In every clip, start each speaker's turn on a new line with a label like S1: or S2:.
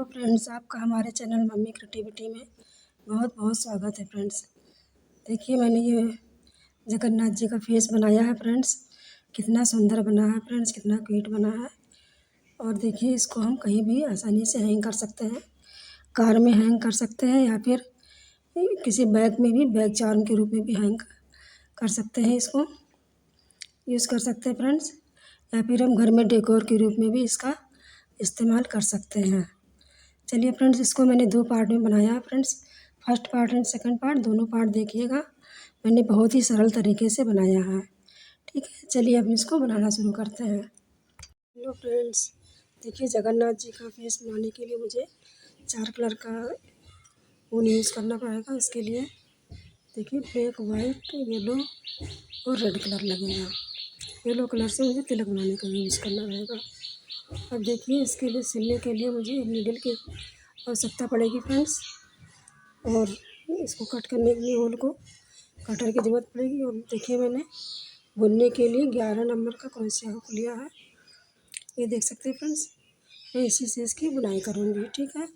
S1: Hello friends, आपका हमारे channel mummy creativity में बहुत बहुत स्वागत है फ्रेंड्स। देखिए, मैंने ये जगन्नाथ जी का फेस बनाया है फ्रेंड्स। कितना सुंदर बना है फ्रेंड्स, कितना क्यूट बना है। और देखिए, इसको हम कहीं भी आसानी से हैंग कर सकते हैं। कार में हैंग कर सकते हैं या फिर किसी बैग में भी, बैग चार्म के रूप में भी हैंग कर सकते हैं। इसको यूज़ कर सकते हैं फ्रेंड्स, या फिर हम घर में डेकोर के रूप में भी इसका इस्तेमाल कर सकते हैं। चलिए फ्रेंड्स, इसको मैंने 2 पार्ट में बनाया है friends. First part and second part दोनों पार्ट देखिएगा। मैंने बहुत ही सरल तरीके से बनाया है। ठीक है, चलिए अब इसको बनाना शुरू करते हैं। हेलो फ्रेंड्स, देखिए जगन्नाथ जी का फेस बनाने के लिए मुझे 4 कलर का ऊन यूज़ करना पड़ेगा। इसके लिए देखिए, ब्लैक, वाइट, येलो और रेड कलर लगेगा। येलो कलर से मुझे तिलक बनाने का यूज़ करना रहेगा। अब देखिए, इसके लिए सिलने के लिए मुझे नीडल की आवश्यकता पड़ेगी फ्रेंड्स, और इसको कट करने के लिए होल को कटर की ज़रूरत पड़ेगी। और देखिए, मैंने बुनने के लिए 11 नंबर का क्रोशिया हुक लिया है। ये देख सकते हैं फ्रेंड्स, मैं इसी से इसकी बुनाई करूँगी। ठीक है,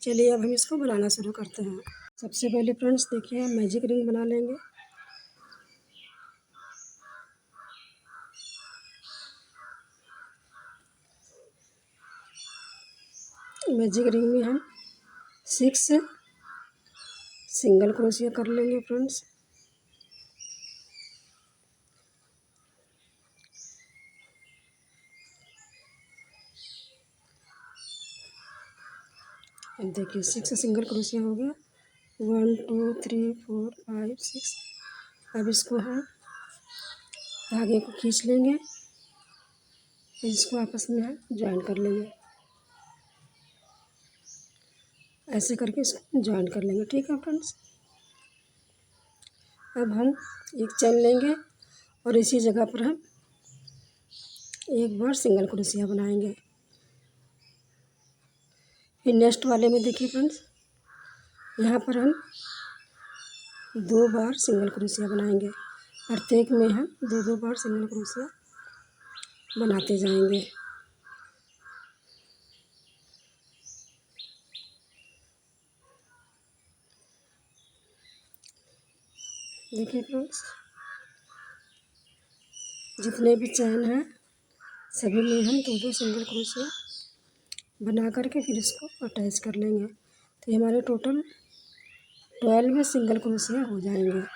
S1: चलिए अब हम इसको बनाना शुरू करते हैं। सबसे पहले फ्रेंड्स देखिए, हम मैजिक रिंग बना लेंगे। मैजिक रिंग में हम 6 सिंगल क्रोशिया कर लेंगे फ्रेंड्स। अब देखिए, 6 सिंगल क्रोशिया हो गया। 1 2 3 4 5 6। अब इसको हम धागे को खींच लेंगे, इसको आपस में हम ज्वाइन कर लेंगे। ऐसे करके इसको ज्वाइन कर लेंगे। ठीक है फ्रेंड्स, अब हम एक चैन लेंगे और इसी जगह पर हम एक बार सिंगल क्रोशिया बनाएंगे। फिर नेक्स्ट वाले में देखिए फ्रेंड्स, यहाँ पर हम 2 बार सिंगल क्रोशिया बनाएंगे। प्रत्येक में हम 2 बार सिंगल क्रोशिया बनाते जाएंगे। देखिए फ्रेंड्स, जितने भी चैन हैं सभी में हम 2 सिंगल क्रोशिया बना करके फिर इसको अटैच कर लेंगे। तो हमारे टोटल 12 सिंगल क्रोशिया हो जाएंगे।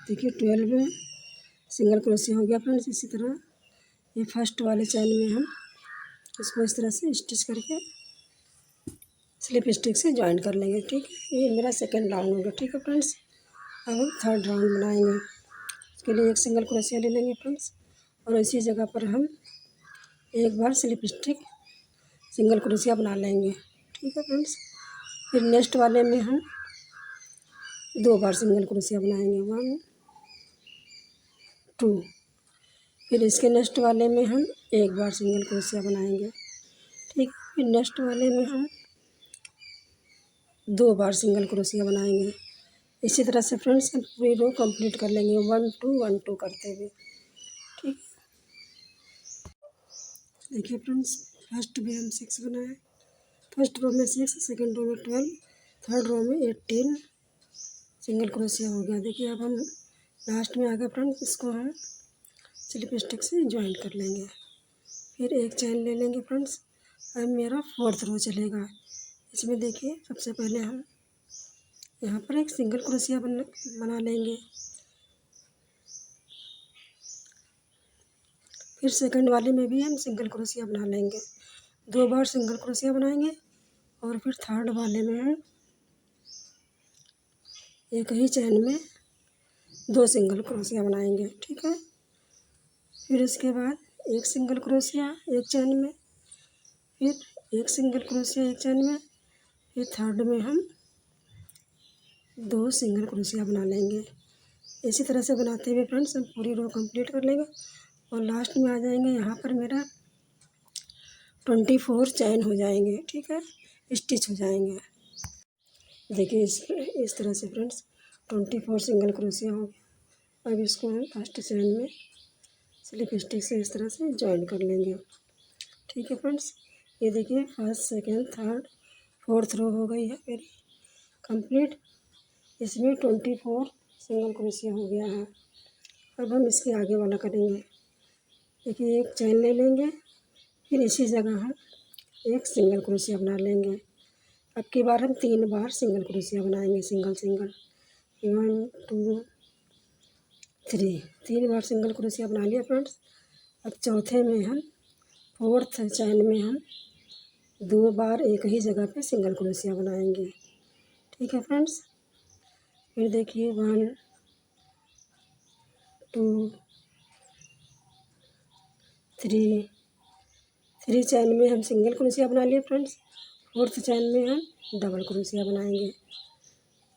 S1: देखिए, 12 सिंगल क्रोशिया हो गया फ्रेंड्स। इसी तरह ये फर्स्ट वाले चैन में हम इसको इस तरह से स्टिच करके स्लिप स्टिक से ज्वाइन कर लेंगे। ठीक है, ये मेरा सेकंड राउंड होगा। ठीक है फ्रेंड्स, अब हम थर्ड राउंड बनाएंगे। इसके लिए एक सिंगल क्रोशिया ले लेंगे फ्रेंड्स, और इसी जगह पर हम एक बार स्लिप स्टिक सिंगल क्रोशिया बना लेंगे। ठीक है फ्रेंड्स, फिर नेक्स्ट वाले में हम 2 बार सिंगल क्रोशिया बनाएंगे। 1 2। फिर इसके नेक्स्ट वाले में हम एक बार सिंगल क्रोशिया बनाएंगे। ठीक, फिर नेक्स्ट वाले में हम 2 बार सिंगल क्रोशिया बनाएंगे। इसी तरह से फ्रेंड्स हम पूरी रो कंप्लीट कर लेंगे 1 2 1 2 करते हुए। ठीक, देखिए फ्रेंड्स, फर्स्ट में हम 6 बनाए। फर्स्ट रो में 6, सेकंड रो में 12, थर्ड रो में 18 सिंगल क्रोशिया हो गया। देखिए, अब हम लास्ट में आ गए फ्रेंड्स, इसको हम स्लिप स्टिक से ज्वाइन कर लेंगे। फिर एक चैन ले लेंगे फ्रेंड्स। अब मेरा 4th रो चलेगा। इसमें देखिए, सबसे पहले हम यहाँ पर एक सिंगल क्रोशिया बना लेंगे। फिर सेकंड वाले में भी हम सिंगल क्रोशिया बना लेंगे। 2 बार सिंगल क्रोशिया बनाएंगे, और फिर थर्ड वाले में हम एक ही चैन में 2 सिंगल क्रोशिया बनाएंगे। ठीक है, फिर उसके बाद एक सिंगल क्रोशिया एक चैन में, फिर एक सिंगल क्रोशिया एक चैन में, फिर थर्ड में हम 2 सिंगल क्रोशिया बना लेंगे। इसी तरह से बनाते हुए फ्रेंड्स हम पूरी रो कंप्लीट कर लेंगे, और लास्ट में आ जाएंगे। यहाँ पर मेरा 24 चैन हो जाएंगे, ठीक है, स्टिच हो जाएंगे। देखिए इस तरह से फ्रेंड्स 24 सिंगल क्रोशिया हो गया। अब इसको हम फर्स्ट चैन में स्लिप स्टिच से इस तरह से ज्वाइन कर लेंगे, ठीक है फ्रेंड्स। ये देखिए first second third fourth row हो गई है मेरी कंप्लीट। इसमें 24 सिंगल क्रोशिया हो गया है। अब हम इसके आगे वाला करेंगे। देखिए एक चैन ले लेंगे, फिर इसी जगह हम एक सिंगल क्रोशिया बना लेंगे। अब की बार हम 3 बार सिंगल क्रोशिया बनाएंगे, सिंगल सिंगल 1 2 3, 3 बार सिंगल क्रोशिया बना लिया फ्रेंड्स। अब चौथे में हम फोर्थ चैन में हम 2 बार एक ही जगह पे सिंगल क्रोशिया बनाएंगे, ठीक है फ्रेंड्स। फिर देखिए 1 2 3, 3 चैन में हम सिंगल क्रोशिया बना लिए फ्रेंड्स। फोर्थ चैन में हम डबल क्रोशिया बनाएंगे।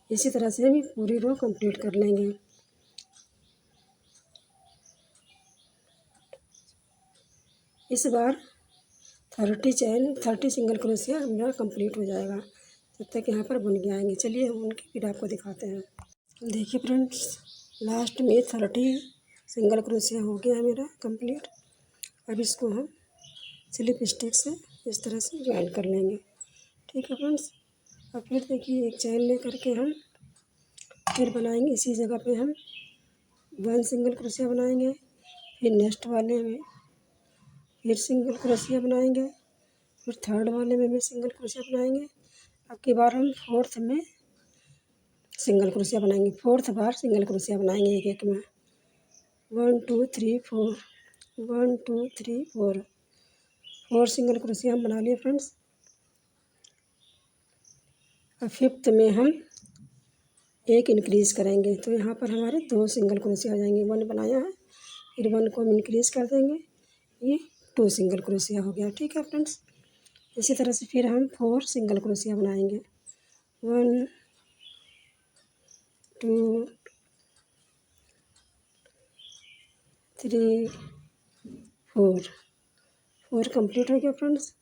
S1: इसी तरह से हम पूरी रो कंप्लीट कर लेंगे। इस बार 30 सिंगल क्रोशिया मेरा कंप्लीट हो जाएगा। जब तक यहाँ पर बुन के आएंगे, चलिए हम उनकी फिर आपको दिखाते हैं। देखिए फ्रेंड्स लास्ट में 30 सिंगल क्रोशिया हो गया है मेरा कंप्लीट। अब इसको हम स्लिप स्टिच से इस तरह से ज्वाइन कर लेंगे, ठीक है फ्रेंड्स। अब फिर देखिए एक चैन ले करके हम फिर बनाएंगे इसी जगह पे हम 1 सिंगल क्रोशिया बनाएंगे। फिर नेक्स्ट वाले में फिर सिंगल क्रोशिया बनाएंगे, फिर थर्ड वाले में भी सिंगल क्रोशिया बनाएंगे। अब की बार हम फोर्थ में सिंगल क्रोशिया बनाएंगे, फोर्थ बार सिंगल क्रोशिया बनाएंगे एक एक में 1 2 3 4, 1 2 3 4, 4 सिंगल क्रोशिया हम बना लिए फ्रेंड्स। अब फिफ्थ में हम एक इंक्रीज़ करेंगे, तो यहाँ पर हमारे 2 सिंगल क्रोशिया आ जाएंगे। 1 बनाया है, फिर 1 को हम इंक्रीज़ कर देंगे, ये 2 सिंगल क्रोशिया हो गया, ठीक है फ्रेंड्स। इसी तरह से फिर हम 4 सिंगल क्रोशिया बनाएंगे, 1 2 3 4, 4 कंप्लीट हो गया फ्रेंड्स।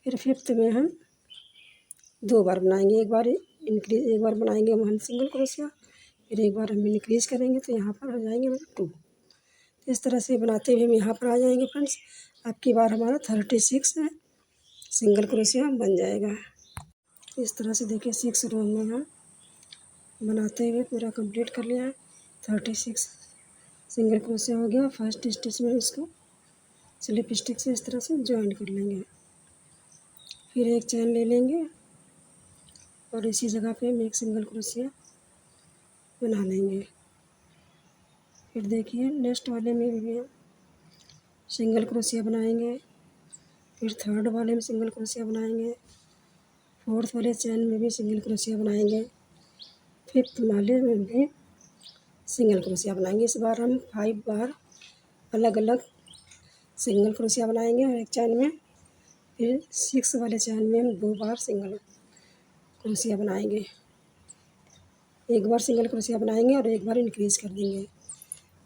S1: फिर फिफ्थ में हम 2 बार बनाएंगे, एक बार बनाएंगे हम सिंगल क्रोशिया, फिर एक बार हम इंक्रीज़ करेंगे, तो यहाँ पर हो जाएंगे हमारे 2। इस तरह से बनाते हुए हम यहाँ पर आ जाएंगे फ्रेंड्स। अब की बार हमारा 36 सिंगल क्रोशिया बन जाएगा। इस तरह से देखिए 6 रो में हम बनाते हुए पूरा कंप्लीट कर लिया है। 36 सिंगल क्रोशिया हो गया। फर्स्ट स्टिच में इसको स्लिप स्टिच से इस तरह से ज्वाइन कर लेंगे, फिर एक चैन ले लेंगे और इसी जगह पे हम एक सिंगल क्रोशिया बना लेंगे। फिर देखिए नेक्स्ट वाले में भी हम सिंगल क्रोशिया बनाएंगे, फिर थर्ड वाले में सिंगल क्रोशिया बनाएंगे, फोर्थ वाले चैन में भी सिंगल क्रोशिया बनाएंगे, फिफ्थ वाले में भी सिंगल क्रोशिया बनाएंगे। इस बार हम 5 बार अलग अलग सिंगल क्रोशिया बनाएंगे और एक चैन में, फिर 6 वाले चैन में हम 2 बार सिंगल क्रोशिया बनाएंगे। एक बार सिंगल क्रोशिया बनाएंगे और एक बार इंक्रीज़ कर देंगे।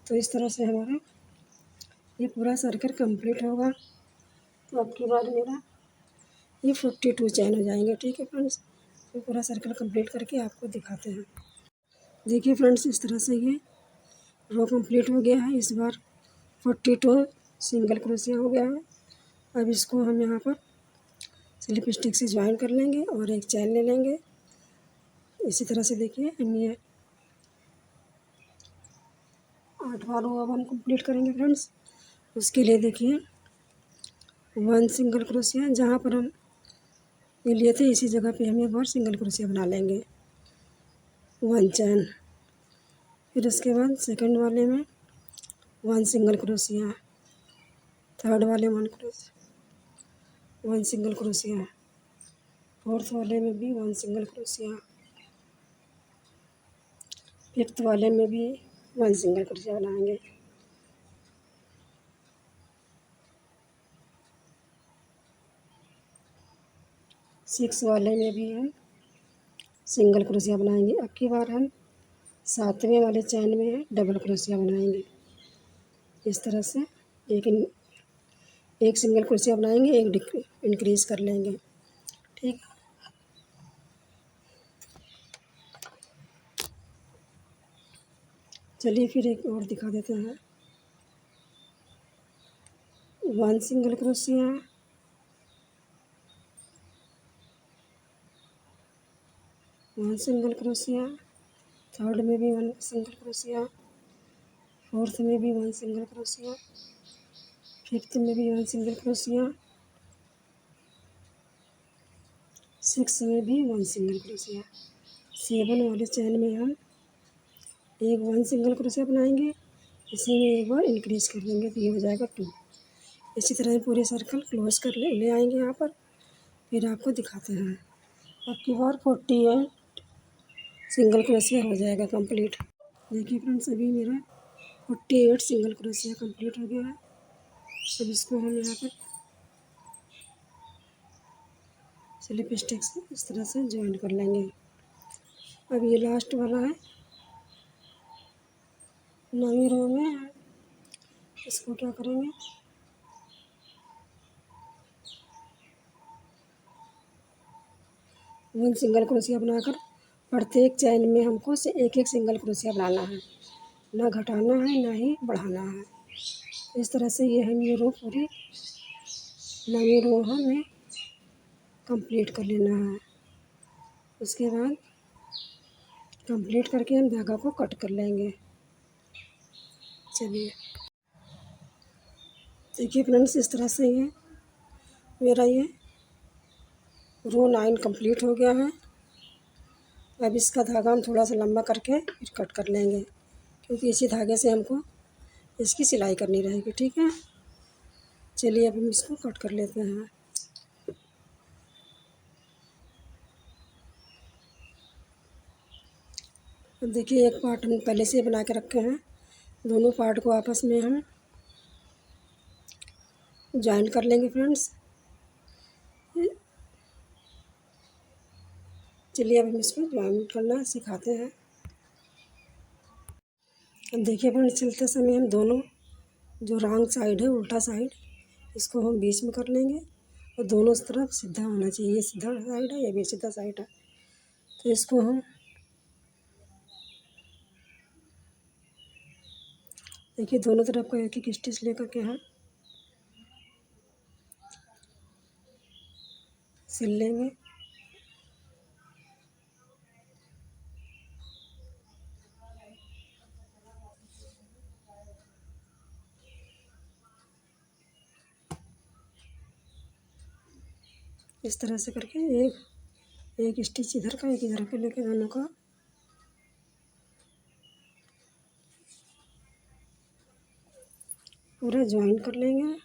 S1: तो इस तरह से हमारा ये पूरा सर्कल कंप्लीट होगा। तो अब की बार मेरा ये 52 चैन हो जाएंगे, ठीक है फ्रेंड्स। तो पूरा सर्कल कंप्लीट करके आपको दिखाते हैं। देखिए फ्रेंड्स इस तरह से ये रो कंप्लीट हो गया है। इस बार 42 सिंगल क्रोशिया हो गया है। अब इसको हम यहाँ पर स्लिप स्टिच से ज्वाइन कर लेंगे और एक चैन ले लेंगे। इसी तरह से देखिए हम ये 8वां रो अब हम कंप्लीट करेंगे फ्रेंड्स। उसके लिए देखिए 1 सिंगल क्रोशिया जहाँ पर हम ये लिए थे इसी जगह पे हम एक बार सिंगल क्रोशिया बना लेंगे, 1 चैन। फिर उसके बाद सेकंड वाले में 1 सिंगल क्रोशिया, थर्ड वाले 1 सिंगल क्रोशिया, फोर्थ वाले में भी 1 सिंगल क्रोशिया, फिफ्थ वाले में भी 1 सिंगल क्रोशिया बनाएंगे। सिक्स वाले में भी हम सिंगल क्रोशिया बनाएंगे। अब की बार हम 7वें वाले चैन में डबल क्रोशिया बनाएंगे। इस तरह से एक एक सिंगल क्रोशिया बनाएंगे, एक इंक्रीज कर लेंगे। ठीक, चलिए फिर एक और दिखा देते हैं। 1 single crochet, 1 single crochet, third में भी 1 सिंगल क्रोशिया, फोर्थ में भी 1 सिंगल क्रोशिया, फिफ्थ में भी 1 सिंगल क्रोशिया, सिक्स में भी 1 सिंगल क्रोशिया। 7 वाले चैन में हम एक 1 सिंगल क्रोशिया बनाएंगे, इसी में एक बार इंक्रीज कर देंगे तो ये हो जाएगा 2। इसी तरह पूरे सर्कल क्लोज कर ले आएंगे यहाँ पर, फिर आपको दिखाते हैं। अब की बार 48 सिंगल क्रोशिया हो जाएगा कंप्लीट। देखिए फ्रेंड्स, अभी मेरा 48 सिंगल क्रोशिया कंप्लीट हो गया है। अब इसको हम यहाँ पर स्लिप स्टिक से इस तरह से ज्वाइन कर लेंगे। अब ये लास्ट वाला है 9वीं रो में, इसको क्या करेंगे, वन सिंगल क्रोशिया बनाकर प्रत्येक चैन में हमको से एक एक सिंगल क्रोशिया बनाना है, ना घटाना है ना ही बढ़ाना है। इस तरह से ये रो पूरी 9वीं रो हमें कंप्लीट कर लेना है। उसके बाद कंप्लीट करके हम धागा को कट कर लेंगे। चलिए देखिए फ्रेंड्स, इस तरह से ये मेरा ये रो 9 कंप्लीट हो गया है। अब इसका धागा हम थोड़ा सा लंबा करके फिर कट कर लेंगे, क्योंकि इसी धागे से हमको इसकी सिलाई करनी रहेगी। ठीक है, चलिए अब हम इसको कट कर लेते हैं। अब देखिए, एक पार्ट हम पहले से बना के रखे हैं, दोनों पार्ट को आपस में हम ज्वाइन कर लेंगे फ्रेंड्स। चलिए अब हम इसको ज्वाइन करना सिखाते हैं। अब देखिए फ्रेंड्स, चलते समय हम दोनों जो रॉन्ग साइड है, उल्टा साइड, इसको हम बीच में कर लेंगे और दोनों तरफ सीधा होना चाहिए। ये सीधा साइड है, ये भी सीधा साइड है, तो इसको हम देखिए दोनों तरफ का एक एक स्टिच लेकर के हम सिल लेंगे। इस तरह से करके एक स्टिच इधर का एक इधर का लेके दोनों का पूरा ज्वाइन कर लेंगे।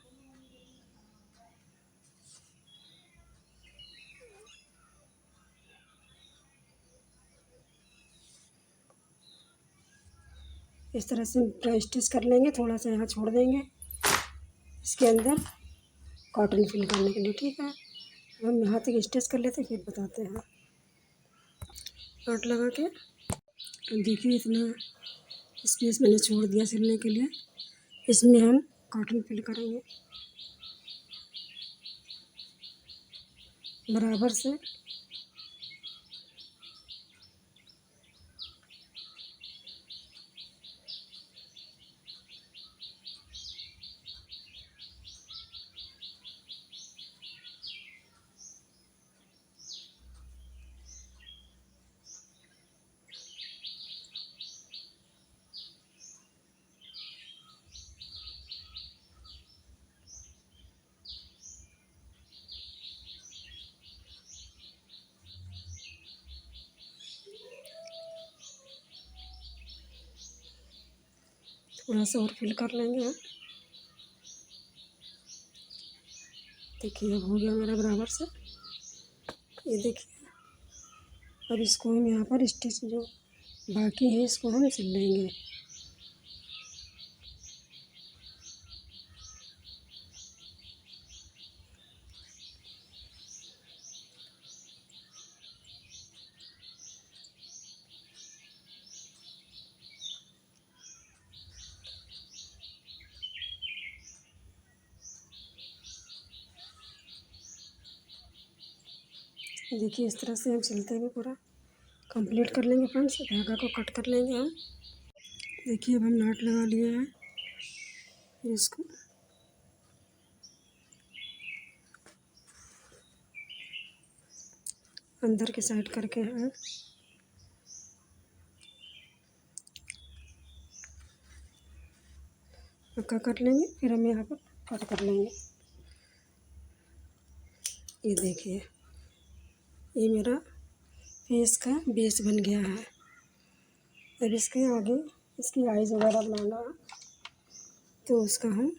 S1: इस तरह से पूरा स्टिच कर लेंगे, थोड़ा सा यहाँ छोड़ देंगे इसके अंदर कॉटन फिल करने के लिए। ठीक है, हम यहाँ तक स्टिच कर लेते हैं, फिर बताते हैं। नॉट लगा के देखिए इतना स्पेस मैंने छोड़ दिया सिलने के लिए, इसमें हम कॉटन फिल करेंगे बराबर से। थोड़ा सा और फिल कर लेंगे। देखिए अब हो गया मेरा बराबर से। ये देखिए, अब इसको हम यहाँ पर स्टिच जो बाकी है इसको हम सिल लेंगे। देखिए इस तरह से हम सिलते हुए पूरा कंप्लीट कर लेंगे फ्रेंड्स। धागा को कट कर लेंगे हम। देखिए अब हम नाट लगा लिए हैं। इसको अंदर की साइड करके हम पक्का कर लेंगे, फिर हम यहाँ पर कट कर लेंगे। ये देखिए ये मेरा फेस का बेस बन गया है। अब इसके आगे इसकी आईज वगैरह बनाना है तो उसका हम